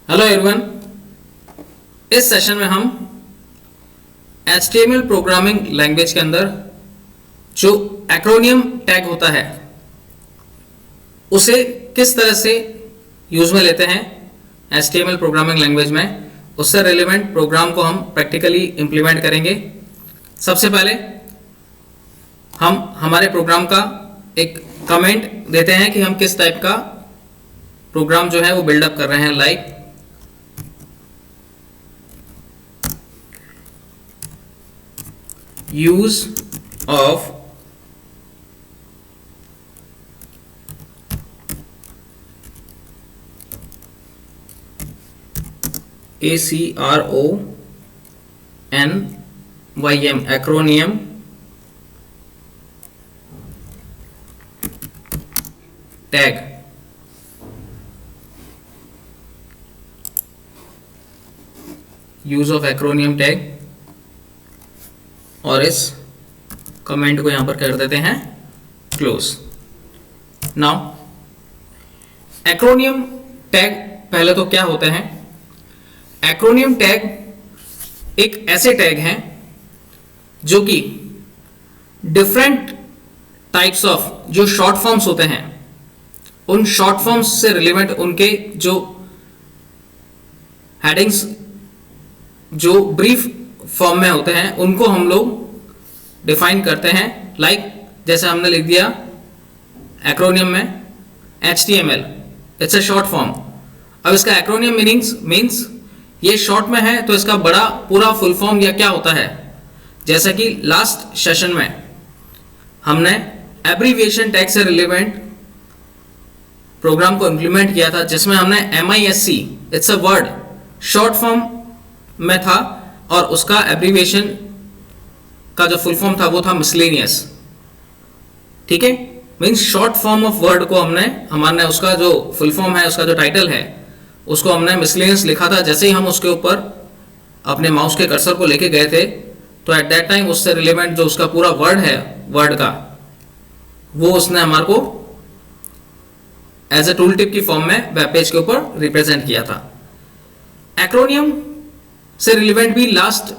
Hello everyone, इस session में हम HTML प्रोग्रामिंग लैंग्वेज के अंदर जो एक्रोनियम टैग होता है उसे किस तरह से यूज में लेते हैं HTML प्रोग्रामिंग लैंग्वेज में, उससे रिलेवेंट प्रोग्राम को हम प्रैक्टिकली इम्प्लीमेंट करेंगे। सबसे पहले हम हमारे प्रोग्राम का एक कमेंट देते हैं कि हम किस टाइप का प्रोग्राम जो है वो बिल्डअप कर रहे हैं। Like use of acronym acronym tag use of acronym tag और इस कमेंट को यहां पर कर देते हैं क्लोज। नाउ एक्रोनियम टैग पहले तो क्या होते हैं? एक्रोनियम टैग एक ऐसे टैग हैं जो कि डिफरेंट टाइप्स ऑफ जो शॉर्ट फॉर्म्स होते हैं उन शॉर्ट फॉर्म्स से रिलेवेंट उनके जो हेडिंग्स जो ब्रीफ फॉर्म में होते हैं उनको हम लोग डिफाइन करते हैं। लाइक जैसे हमने लिख दिया एक्रोनियम में HTML, it's a short form. अब इसका एक्रोनियम मीन्स ये शॉर्ट में है तो इसका बड़ा पूरा फुल फॉर्म या क्या होता है। जैसा कि लास्ट सेशन में हमने एब्रीविएशन टैग से रिलेवेंट प्रोग्राम को इंप्लीमेंट किया था जिसमें हमने MISC, it's a word, short form में था और उसका एब्रीविएशन का जो फुल फॉर्म था वो था मिसलेनियस। ठीक है, means short form of word को हमने उसका जो फुल फॉर्म है, उसका जो टाइटल है, उसको हमने मिसलेनियस लिखा था। जैसे ही हम उसके ऊपर अपने माउस के कर्सर को लेके गए थे तो एट दैट टाइम उससे रिलेवेंट जो उसका पूरा वर्ड है, वर्ड का, वो उसने हमारे को एज ए टूल टिप की फॉर्म में वेब पेज के ऊपर रिप्रेजेंट किया था। एक्रोनियम से रिलेवेंट भी लास्ट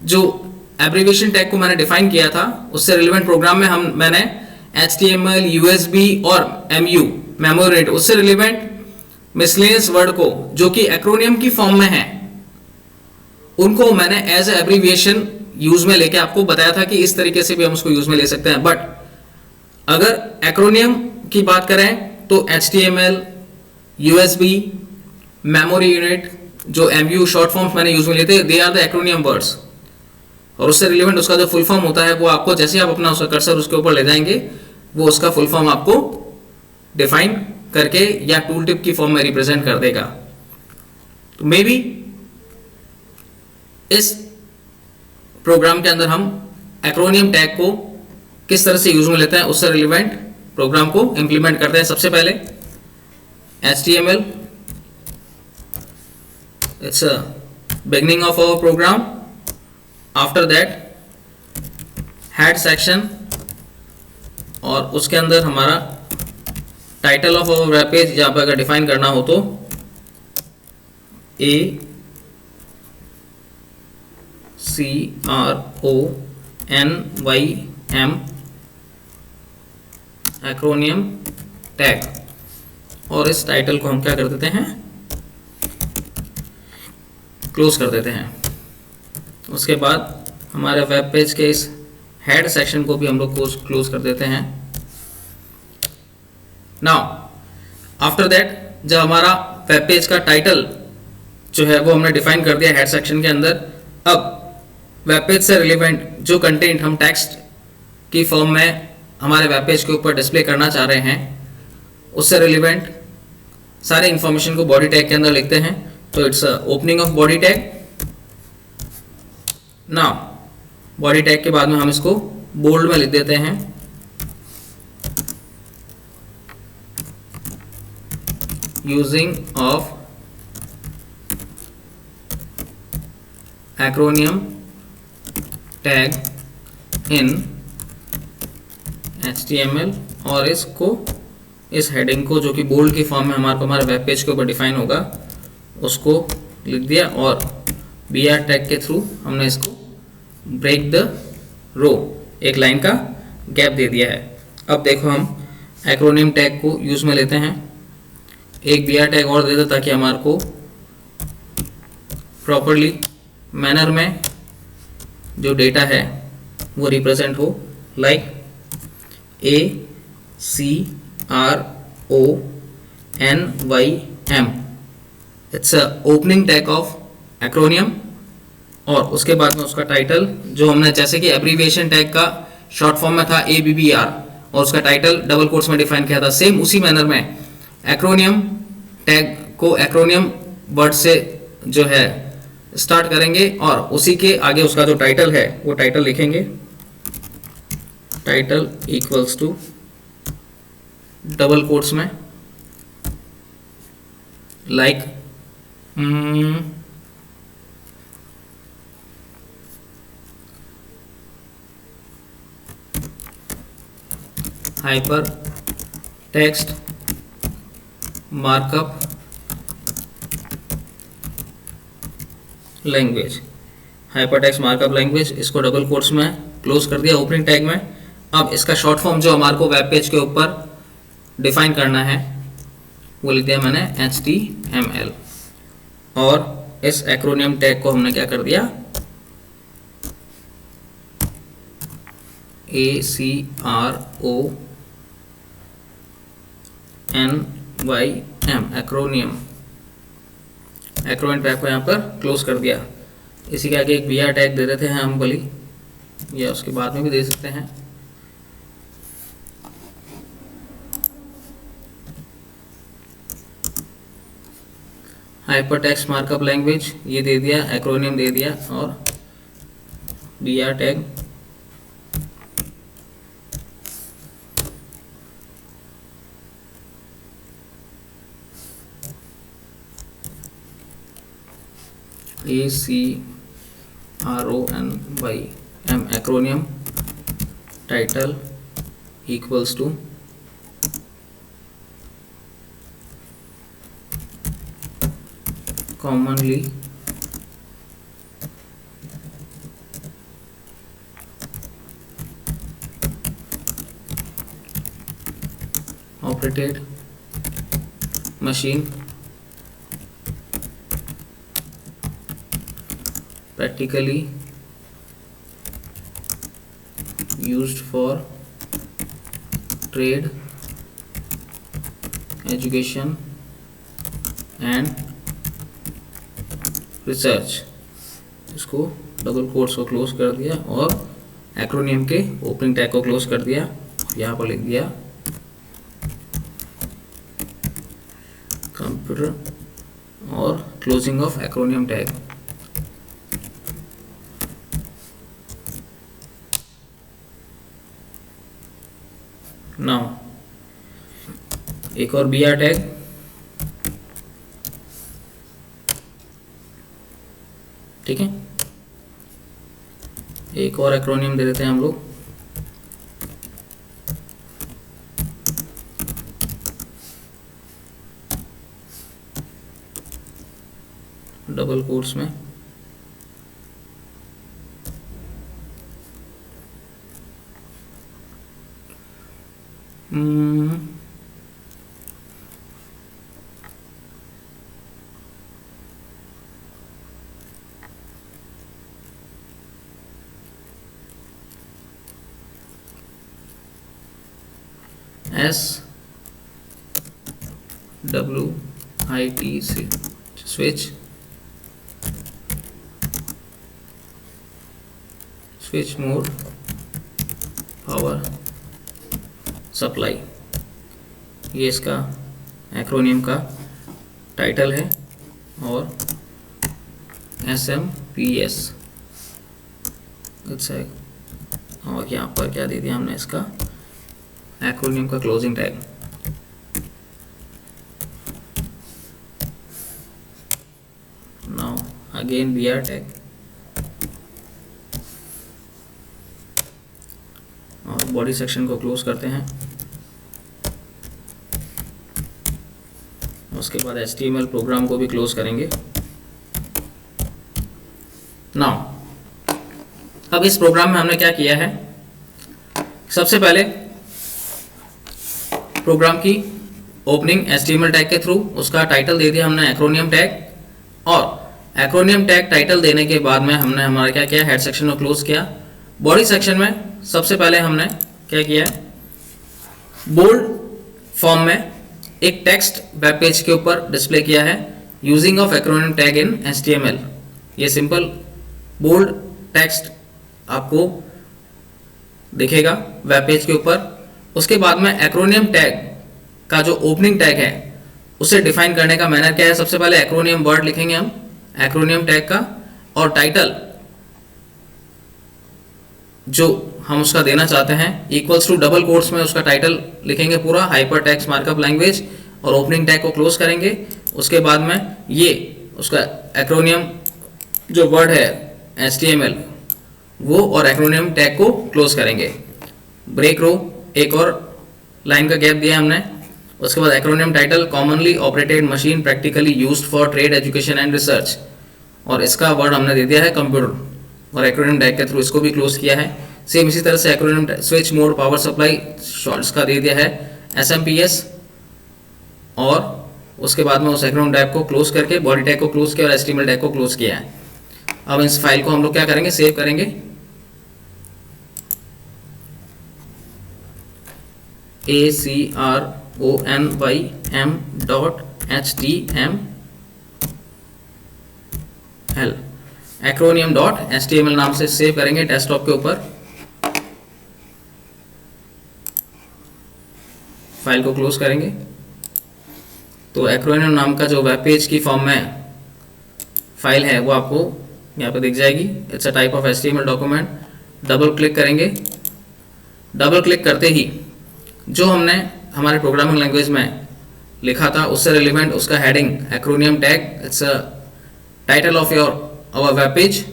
जो एब्रीविएशन टैग को मैंने डिफाइन किया था उससे रिलेवेंट प्रोग्राम में मैंने HTML, USB और MU, मेमोरी यूनिट, उससे रिलेवेंट मिसलेनियस वर्ड को जो कि एक्रोनियम की फॉर्म में है उनको मैंने एज ए एब्रीविएशन यूज में लेके आपको बताया था कि इस तरीके से भी हम उसको यूज में ले सकते हैं। बट अगर एक्रोनियम की बात करें तो HTML, USB, मेमोरी यूनिट, जो MU शॉर्ट फॉर्म्स मैंने यूज में लेते हैं, they are the acronym words. और उससे रिलेवेंट उसका जो फुल फॉर्म होता है वो आपको जैसे आप अपना उसका कर्सर उसके ऊपर ले जाएंगे वो उसका फुल फॉर्म आपको डिफाइन करके या टूल टिप की फॉर्म में रिप्रेजेंट कर देगा। तो मे बी इस प्रोग्राम के अंदर हम एक्रोनियम टैग को किस तरह से यूज में लेते हैं उससे रिलेवेंट प्रोग्राम को इंप्लीमेंट करते हैं। सबसे पहले HTML, it's a beginning of our program. After that head section और उसके अंदर हमारा title of our web page, जहाँ पर अगर डिफाइन करना हो तो ACRONYM एक्रोनियम टैग, और इस टाइटल को हम क्या कर देते हैं, क्लोज कर देते हैं। उसके बाद हमारे वेब पेज के इस हेड सेक्शन को भी हम लोग क्लोज कर देते हैं। नाउ आफ्टर दैट जब हमारा वेब पेज का टाइटल जो है वो हमने डिफाइन कर दिया हेड सेक्शन के अंदर, अब वेब पेज से रिलेवेंट जो कंटेंट हम टेक्स्ट की फॉर्म में हमारे वेब पेज के ऊपर डिस्प्ले करना चाह रहे हैं उससे रिलेवेंट सारे इंफॉर्मेशन को बॉडी टैग के अंदर लिखते हैं। तो it's opening of body tag. Now body tag के बाद में हम इसको बोल्ड में लिख देते हैं using of acronym tag in HTML, और इसको इस हेडिंग को जो कि बोल्ड की फॉर्म में हमारे वेब पेज के ऊपर डिफाइन होगा उसको लिख दिया और बी आर टैग के थ्रू हमने इसको ब्रेक द रो, एक लाइन का गैप दे दिया है। अब देखो हम एक्रोनियम टैग को यूज में लेते हैं, एक बी आर टैग और दे दो ताकि हमारे को प्रॉपरली मैनर में जो डेटा है वो रिप्रेजेंट हो, like ACRONYM, it's a opening tag of acromion. और उसके बाद में उसका टाइटल जो हमने जैसे कि एब्रीविएशन टैग का शॉर्ट फॉर्म में था ABBR और उसका टाइटल डबल कोट्स में डिफाइन किया था, सेम उसी मैनर में एक्रोनियम टैग को एक्रोनियम वर्ड से जो है स्टार्ट करेंगे और उसी के आगे उसका जो टाइटल है वो टाइटल लिखेंगे, title equals to double quotes में like hyper text markup language, hyper text markup language, इसको डबल कोट्स में क्लोज कर दिया ओपनिंग टैग में। अब इसका शॉर्ट फॉर्म जो हमारे को वेब पेज के ऊपर डिफाइन करना है वो लिख दिया मैंने HTML, और इस एक्रोनियम टैग को हमने क्या कर दिया ACRONYM, एक्रोनियम टैग को यहाँ पर क्लोज कर दिया। इसी के आगे एक BR टैग दे देते हैं हम भली, या उसके बाद में भी दे सकते हैं। हाइपर टेक्स्ट मार्कअप लैंग्वेज ये दे दिया, एक्रोनियम दे दिया और BR tag ACRONYM, acronym title equals to commonly operated machine, practically used for trade, education and research, इसको डबल कोट्स को क्लोज कर दिया और एक्रोनियम के ओपनिंग टैग को क्लोज कर दिया। यहाँ पर लिख दिया कंप्यूटर और closing of acronym tag. Now एक और BR टैग, ठीक है, एक और एक्रोनियम दे देते हैं हम लोग, डबल कोट्स में SWIT switch mode power supply, ये इसका एक्रोनियम का टाइटल है। और SMPS, और यहाँ पर क्या दे दिया हमने इसका एक्रोनियम का closing tag. Now again BR tag और बॉडी सेक्शन को क्लोज करते हैं। उसके बाद HTML प्रोग्राम को भी क्लोज करेंगे। नाउ अब इस प्रोग्राम में हमने क्या किया है, सबसे पहले प्रोग्राम की ओपनिंग HTML टैग के थ्रू, उसका टाइटल दे दिया हमने एक्रोनियम टैग, और एक्रोनियम टैग टाइटल देने के बाद में हमने हमारा क्या किया, हेड सेक्शन को क्लोज किया। बॉडी सेक्शन में सबसे पहले हमने क्या किया, बोल्ड फॉर्म में एक टेक्स्ट वेब पेज के ऊपर डिस्प्ले किया है using of acronym tag in HTML। ये सिंपल बोल्ड टेक्स्ट आपको दिखेगा वेब पेज के ऊपर। उसके बाद में एक्रोनियम टैग का जो ओपनिंग टैग है उसे डिफाइन करने का मैनर क्या है, सबसे पहले एक्रोनियम वर्ड लिखेंगे हम एक्रोनियम टैग का, और टाइटल जो हम उसका देना चाहते हैं इक्वल्स टू डबल कोट्स में उसका टाइटल लिखेंगे पूरा, हाइपर टेक्स्ट मार्कअप लैंग्वेज, और ओपनिंग टैग को क्लोज करेंगे। उसके बाद में ये उसका एक्रोनियम जो वर्ड है HTML वो और एक्रोनियम टैग को क्लोज करेंगे। ब्रेक रो एक और लाइन का गैप दिया हमने। उसके बाद acromion title commonly operated machine practically used for trade education and research, और इसका वर्ड हमने दे दिया है कंप्यूटर, और एक्रोनियम टैग के थ्रू इसको भी क्लोज किया है। सेम इसी तरह से acromion switch mode power supply shorts का दे दिया है SMPS, और उसके बाद में उस एक्रोनियम टैग को क्लोज करके बॉडी टैग को क्लोज किया और HTML टैग को क्लोज किया है। अब इस फाइल को हम लोग क्या करेंगे, सेव करेंगे। acronym.html acronym.html नाम से सेव करेंगे डेस्कटॉप के ऊपर। फाइल को क्लोज करेंगे तो एक्रोनियम नाम का जो वेब पेज की फॉर्म में फाइल है वो आपको यहाँ पे दिख जाएगी। It's a type of HTML document. Double click करेंगे। डबल क्लिक करते ही जो हमने हमारे प्रोग्रामिंग लैंग्वेज में लिखा था उससे रिलेवेंट उसका heading acronym tag, it's a title of our web page.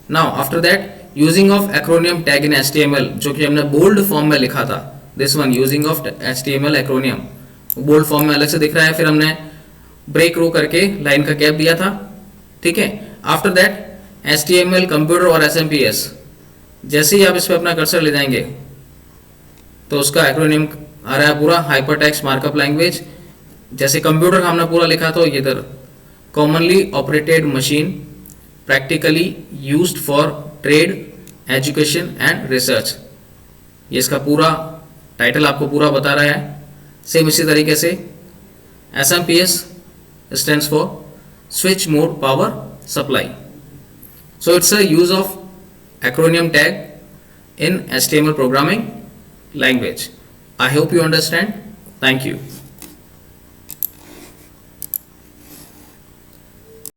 Now after that using of acronym tag in HTML, जो कि हमने बोल्ड फॉर्म में लिखा था, this one using of HTML acronym bold form में अलग से दिख रहा है। फिर हमने ब्रेक रो करके लाइन का गैप दिया था, ठीक है। आफ्टर दैट HTML कंप्यूटर और SMPS, जैसे ही आप इस पर अपना कर्सर ले जाएंगे तो उसका एक्रोनियम आ रहा है पूरा, हाइपर टेक्स्ट मार्कअप लैंग्वेज। जैसे कंप्यूटर का हमने पूरा लिखा तो ये इधर commonly operated machine practically used for trade education and research, ये इसका पूरा टाइटल आपको पूरा बता रहा है। सेम इसी तरीके से SMPS stands for switch mode power supply. So it's a use of acronym tag in HTML programming language. I hope you understand. Thank you.